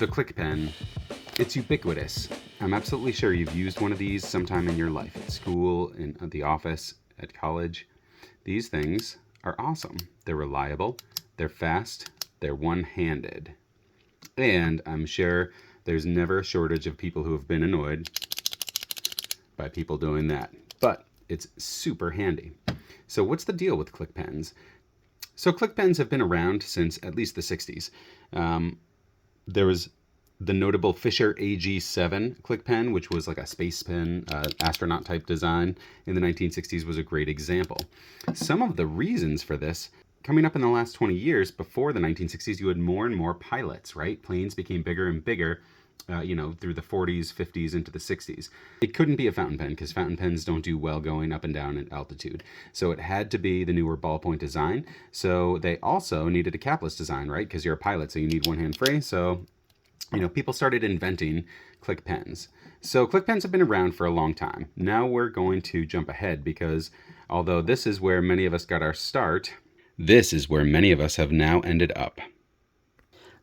The Click-Pen, it's ubiquitous. I'm absolutely sure you've used one of these sometime in your life, at school, in the office, at college. These things are awesome. They're reliable, they're fast, they're one-handed. And I'm sure there's never a shortage of people who have been annoyed by people doing that. But it's super handy. So what's the deal with click pens? So click pens have been around since at least the 60s. There was the notable Fisher AG7 click pen, which was like a space pen, astronaut type design in the 1960s, was a great example. Some of the reasons for this, coming up in the last 20 years, before the 1960s, you had more and more pilots, right? Planes became bigger and bigger, through the 40s, 50s, into the 60s. It couldn't be a fountain pen because fountain pens don't do well going up and down at altitude. So it had to be the newer ballpoint design. So they also needed a capless design, right? Because you're a pilot, so you need one hand free. So, people started inventing click pens. So click pens have been around for a long time. Now we're going to jump ahead because although this is where many of us got our start, this is where many of us have now ended up.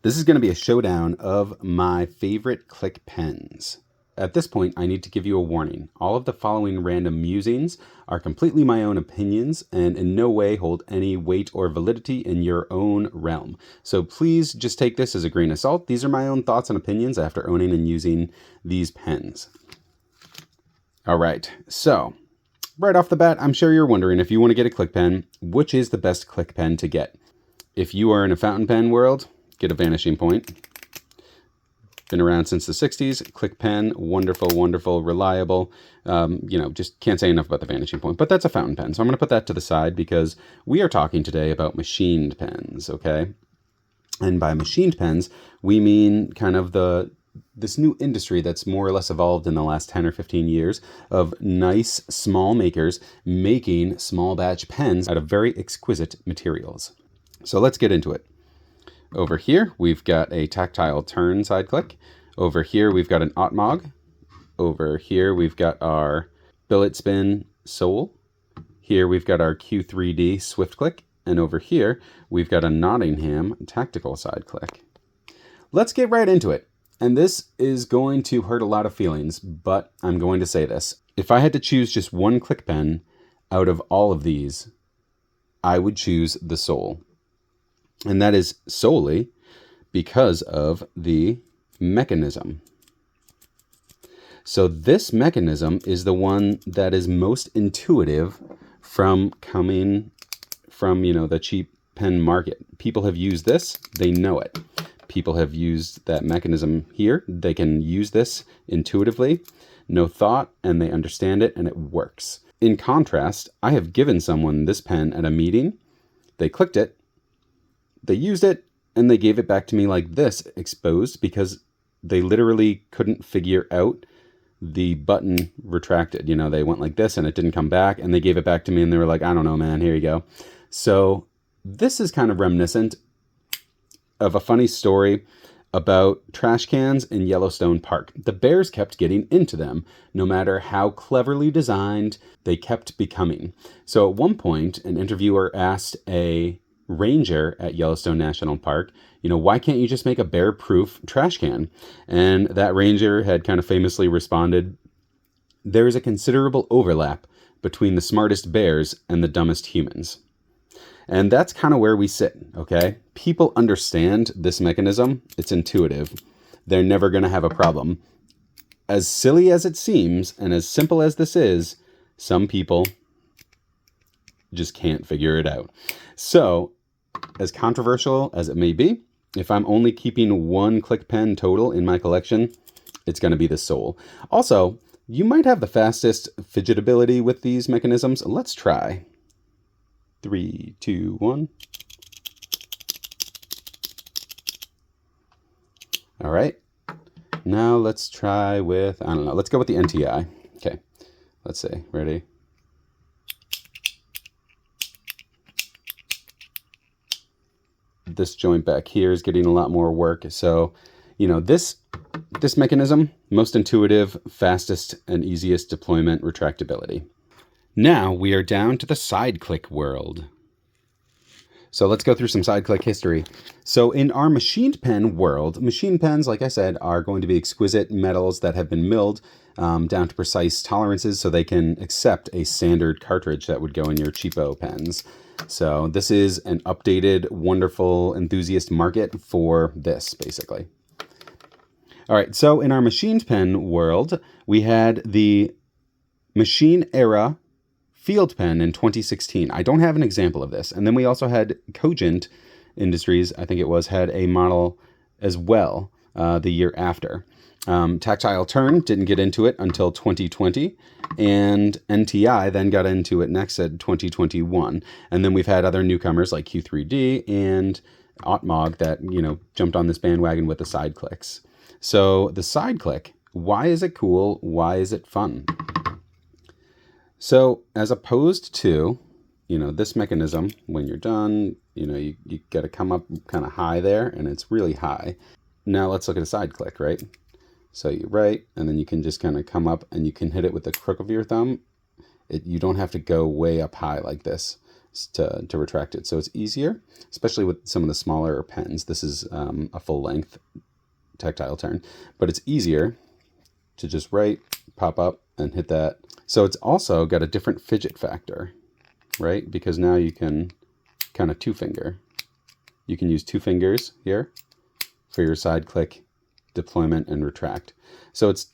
This is going to be a showdown of my favorite click pens. At this point, I need to give you a warning. All of the following random musings are completely my own opinions and in no way hold any weight or validity in your own realm. So please just take this as a grain of salt. These are my own thoughts and opinions after owning and using these pens. All right, so right off the bat, I'm sure you're wondering if you want to get a click pen, which is the best click pen to get? If you are in a fountain pen world, get a Vanishing Point. Been around since the 60s. Click pen, wonderful, wonderful, reliable. Just can't say enough about the Vanishing Point, but that's a fountain pen. So I'm going to put that to the side because we are talking today about machined pens, okay? And by machined pens, we mean kind of this new industry that's more or less evolved in the last 10 or 15 years of nice small makers making small batch pens out of very exquisite materials. So let's get into it. Over here, we've got a Tactile Turn side click. Over here, we've got an Autmog. Over here, we've got our BilletSpin Soul. Here, we've got our Q3D Swiftclick. And over here, we've got a Nottingham tactical side click. Let's get right into it. And this is going to hurt a lot of feelings, but I'm going to say this. If I had to choose just one click pen out of all of these, I would choose the Soul. And that is solely because of the mechanism. So this mechanism is the one that is most intuitive from coming from, the cheap pen market. People have used this, they know it. People have used that mechanism here. They can use this intuitively, no thought, and they understand it, and it works. In contrast, I have given someone this pen at a meeting. They clicked it, they used it, and they gave it back to me like this, exposed, because they literally couldn't figure out the button retracted. They went like this and it didn't come back, and they gave it back to me and they were like, I don't know, man, here you go. So this is kind of reminiscent of a funny story about trash cans in Yellowstone Park. The bears kept getting into them. No matter how cleverly designed, they kept becoming. So at one point, an interviewer asked a ranger at Yellowstone National Park, why can't you just make a bear-proof trash can? And that ranger had kind of famously responded, there is a considerable overlap between the smartest bears and the dumbest humans. And that's kind of where we sit, okay? People understand this mechanism. It's intuitive. They're never going to have a problem. As silly as it seems, and as simple as this is, some people just can't figure it out. So, as controversial as it may be, if I'm only keeping one click pen total in my collection, it's going to be the Soul. Also, you might have the fastest fidgetability with these mechanisms. Let's try. 3, 2, 1. All right. Now let's try with, let's go with the NTI. Okay. Let's see. Ready? This joint back here is getting a lot more work. So, this mechanism, most intuitive, fastest, and easiest deployment retractability. Now we are down to the side click world. So let's go through some side click history. So in our machined pen world, machine pens, like I said, are going to be exquisite metals that have been milled down to precise tolerances so they can accept a standard cartridge that would go in your cheapo pens. So this is an updated, wonderful enthusiast market for this, basically. All right, so in our machined pen world, we had the machine era field pen in 2016. I don't have an example of this. And then we also had Cogent Industries, I think it was, had a model as well the year after. Tactile Turn didn't get into it until 2020, and NTI then got into it next at 2021. And then we've had other newcomers like Q3D and Autmog that, jumped on this bandwagon with the side clicks. So the side click, why is it cool? Why is it fun? So as opposed to, this mechanism, when you're done, you got to come up kind of high there, and it's really high. Now let's look at a side click, right? So you write, and then you can just kind of come up and you can hit it with the crook of your thumb. You don't have to go way up high like this to retract it. So it's easier, especially with some of the smaller pens. This is a full length tactile turn, but it's easier to just write, pop up, and hit that. So it's also got a different fidget factor, right? Because now you can kind of two finger. You can use 2 fingers here for your side click deployment and retract. So it's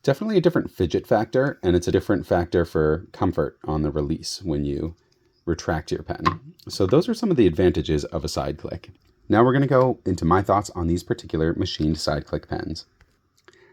definitely a different fidget factor, and it's a different factor for comfort on the release when you retract your pen. So those are some of the advantages of a side click. Now we're going to go into my thoughts on these particular machined side click pens.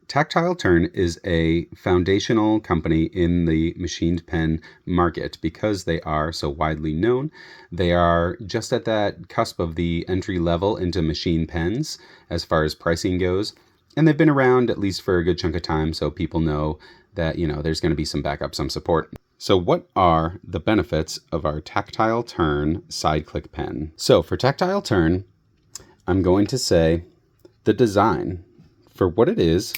Tactile Turn is a foundational company in the machined pen market because they are so widely known. They are just at that cusp of the entry level into machine pens as far as pricing goes. And they've been around at least for a good chunk of time, so people know that, there's going to be some backup, some support. So what are the benefits of our Tactile Turn side click pen? So for Tactile Turn, I'm going to say the design. For what it is,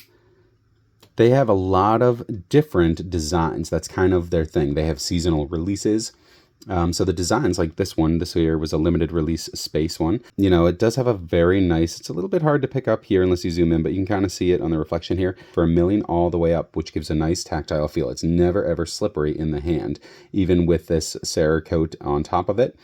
they have a lot of different designs. That's kind of their thing. They have seasonal releases. So the designs like this one, this year was a limited release space one. It does have a very nice, it's a little bit hard to pick up here unless you zoom in, but you can kind of see it on the reflection here for a milling all the way up, which gives a nice tactile feel. It's never ever slippery in the hand, even with this Cerakote on top of it,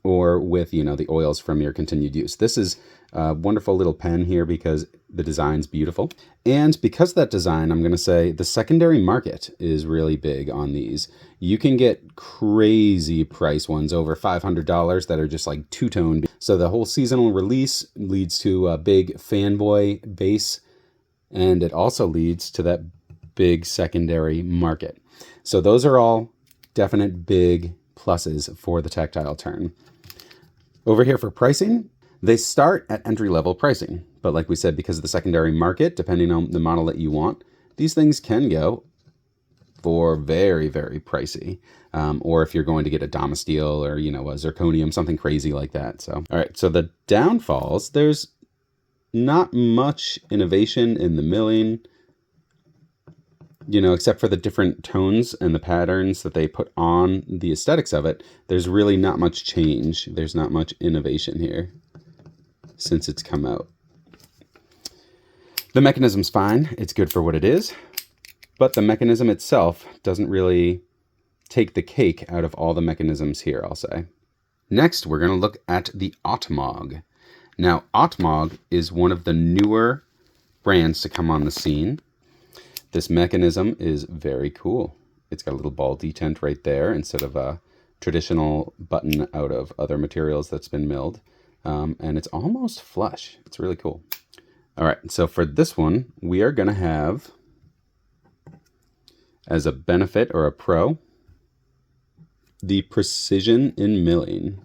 or with, the oils from your continued use. This is a wonderful little pen here because the design's beautiful. And because of that design, I'm going to say the secondary market is really big on these. You can get crazy price ones over $500 that are just like two-tone. So the whole seasonal release leads to a big fanboy base, and it also leads to that big secondary market. So those are all definite big pluses for the Tactile Turn. Over here for pricing, they start at entry-level pricing. But like we said, because of the secondary market, depending on the model that you want, these things can go for very, very pricey. Or if you're going to get a Damasteel or, a zirconium, something crazy like that. So, all right, so the downfalls, there's not much innovation in the milling, except for the different tones and the patterns that they put on the aesthetics of it. There's really not much change. There's not much innovation here since it's come out. The mechanism's fine. It's good for what it is, but the mechanism itself doesn't really take the cake out of all the mechanisms here, I'll say. Next, we're going to look at the Autmog. Now, Autmog is one of the newer brands to come on the scene. This mechanism is very cool. It's got a little ball detent right there instead of a traditional button out of other materials that's been milled. And it's almost flush. It's really cool. All right, so for this one, we are going to have, as a benefit or a pro, the precision in milling.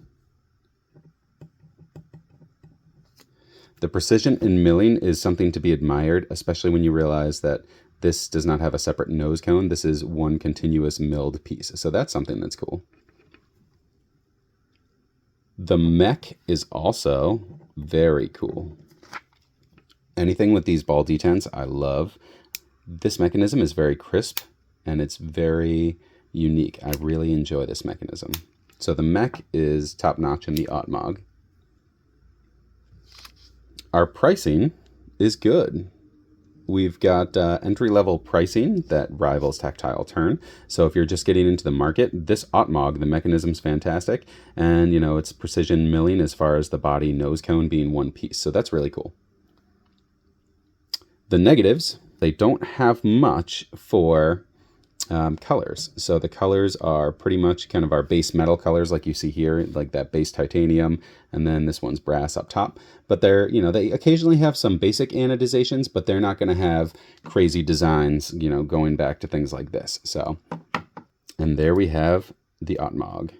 The precision in milling is something to be admired, especially when you realize that this does not have a separate nose cone. This is one continuous milled piece. So that's something that's cool. The mech is also very cool. Anything with these ball detents, I love. This mechanism is very crisp and it's very unique. I really enjoy this mechanism. So the mech is top notch in the Autmog. Our pricing is good. We've got entry-level pricing that rivals Tactile Turn. So if you're just getting into the market, this Autmog, the mechanism's fantastic. And, you know, it's precision milling as far as the body nose cone being one piece. So that's really cool. The negatives, they don't have much for colors. So the colors are pretty much kind of our base metal colors like you see here, like that base titanium, and then this one's brass up top. But they're, you know, they occasionally have some basic anodizations, but they're not going to have crazy designs, you know, going back to things like this. So, and there we have the Autmog.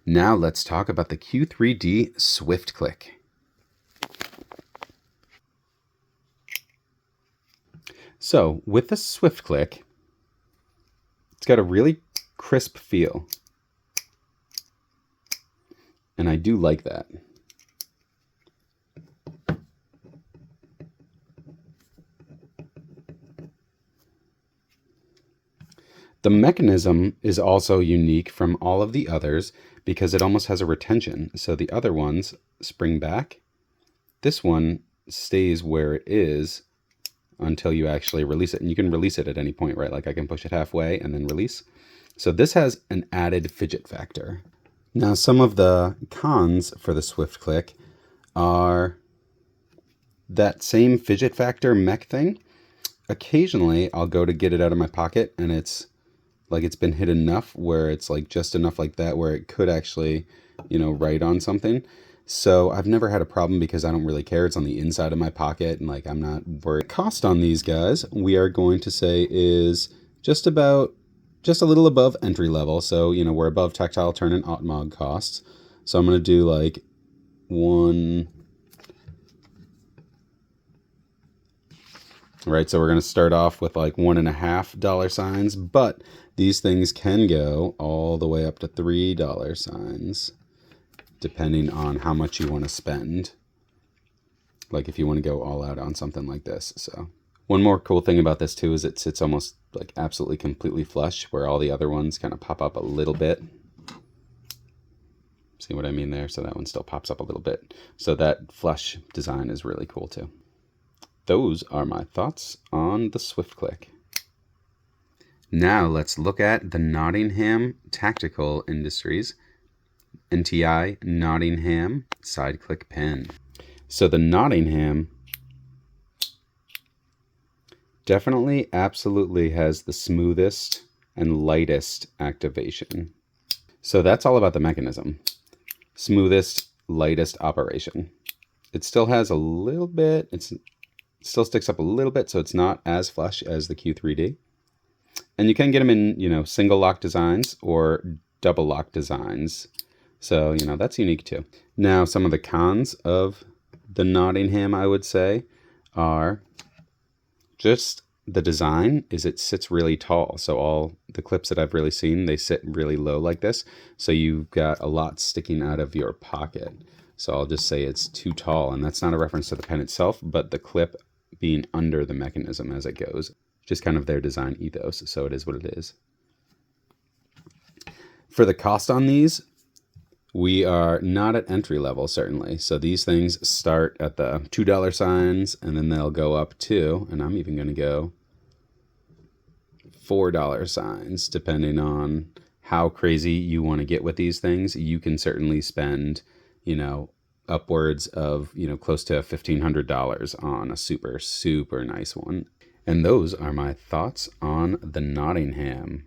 Now let's talk about the Q3D Swiftclick. So with the Swiftclick, it's got a really crisp feel. And I do like that. The mechanism is also unique from all of the others because it almost has a retention. So the other ones spring back. This one stays where it is until you actually release it. And you can release it at any point, right? Like I can push it halfway and then release. So this has an added fidget factor. Now, some of the cons for the Swiftclick are that same fidget factor mech thing. Occasionally, I'll go to get it out of my pocket and it's like it's been hit enough where it's like just enough like that where it could actually, you know, write on something. So I've never had a problem because I don't really care. It's on the inside of my pocket and like I'm not worried. Cost on these guys, we are going to say is just a little above entry level. So, you know, we're above Tactile Turn and Autmog costs. So I'm going to do like one. All right, so we're going to start off with like $1.50 signs, but these things can go all the way up to $3 signs, depending on how much you want to spend. Like if you want to go all out on something like this. So one more cool thing about this too is it sits almost like absolutely completely flush, where all the other ones kind of pop up a little bit. See what I mean there? So that one still pops up a little bit. So that flush design is really cool too. Those are my thoughts on the Swiftclick. Now let's look at the Nottingham Tactical Industries NTI Nottingham Side Click Pen. So the Nottingham definitely absolutely has the smoothest and lightest activation. So that's all about the mechanism. Smoothest, lightest operation. It still has a little bit, it still sticks up a little bit, so it's not as flush as the Q3D. And you can get them in, you know, single lock designs or double lock designs. So, you know, that's unique too. Now, some of the cons of the Nottingham, I would say, are just the design is it sits really tall. So all the clips that I've really seen, they sit really low like this. So you've got a lot sticking out of your pocket. So I'll just say it's too tall. And that's not a reference to the pen itself, but the clip being under the mechanism as it goes. Just kind of their design ethos. So it is what it is. For the cost on these, we are not at entry level, certainly. So these things start at the $2 signs, and then they'll go up to, and I'm even going to go $4 signs, depending on how crazy you want to get with these things. You can certainly spend, you know, upwards of, you know, close to $1,500 on a super, super nice one. And those are my thoughts on the Nottingham.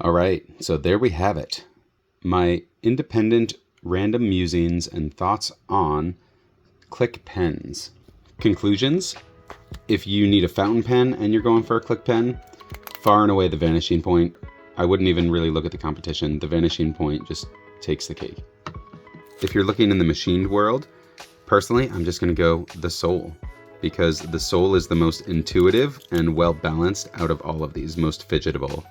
All right, so there we have it. My independent random musings and thoughts on click pens. Conclusions: if you need a fountain pen and you're going for a click pen, far and away the Vanishing Point. I wouldn't even really look at the competition. The Vanishing Point just takes the cake. If you're looking in the machined world, personally, I'm just going to go the Soul, because the Soul is the most intuitive and well balanced out of all of these, most fidgetable.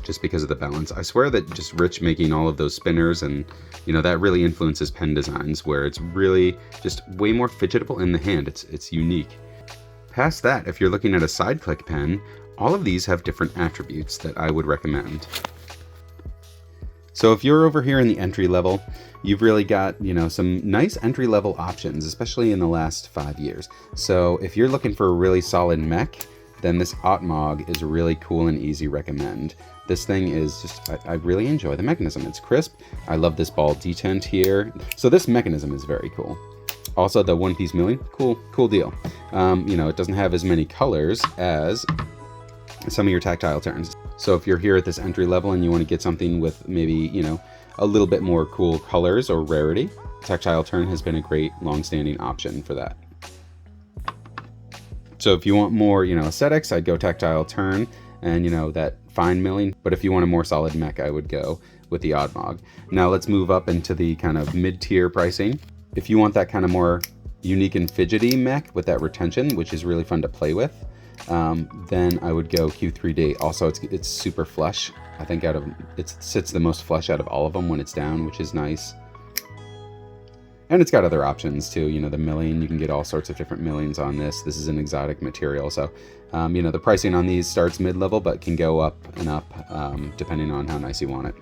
Just because of the balance. I swear that just Rich making all of those spinners and, you know, that really influences pen designs where it's really just way more fidgetable in the hand. It's unique. Past that, if you're looking at a side click pen All of these have different attributes that I would recommend. So if you're over here in the entry level, you've really got, some nice entry level options, especially in the last 5 years. So if you're looking for a really solid mech, then this Autmog is a really cool and easy recommend. This thing is just, I really enjoy the mechanism. It's crisp. I love this ball detent here. So this mechanism is very cool. Also the one piece milling, cool deal. It doesn't have as many colors as some of your tactile turns. So if you're here at this entry level and you want to get something with maybe, a little bit more cool colors or rarity, Tactile Turn has been a great long-standing option for that. So if you want more, aesthetics, I'd go Tactile Turn and, that fine milling. But if you want a more solid mech, I would go with the Autmog. Now let's move up into the kind of mid-tier pricing. If you want that kind of more unique and fidgety mech with that retention, which is really fun to play with, then I would go Q3D. Also, it's super flush. I think it sits the most flush out of all of them when it's down, which is nice. And it's got other options too. The milling, you can get all sorts of different millings on this. This is an exotic material, so the pricing on these starts mid-level, but can go up and up depending on how nice you want it.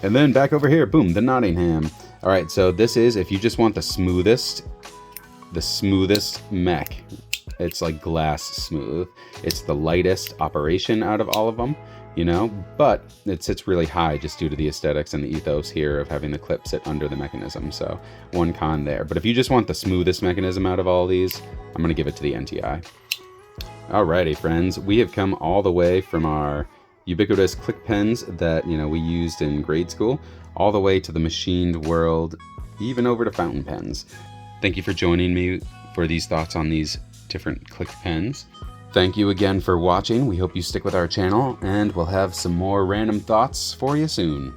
And then back over here, boom, the Nottingham. All right, so this is if you just want the smoothest mech. It's like glass smooth. It's the lightest operation out of all of them, but it sits really high just due to the aesthetics and the ethos here of having the clip sit under the mechanism. So one con there. But if you just want the smoothest mechanism out of all these, I'm going to give it to the NTI. Alrighty, friends, we have come all the way from our ubiquitous click pens that we used in grade school, all the way to the machined world, even over to fountain pens. Thank you for joining me for these thoughts on these different click pens. Thank you again for watching. We hope you stick with our channel, and we'll have some more random thoughts for you soon.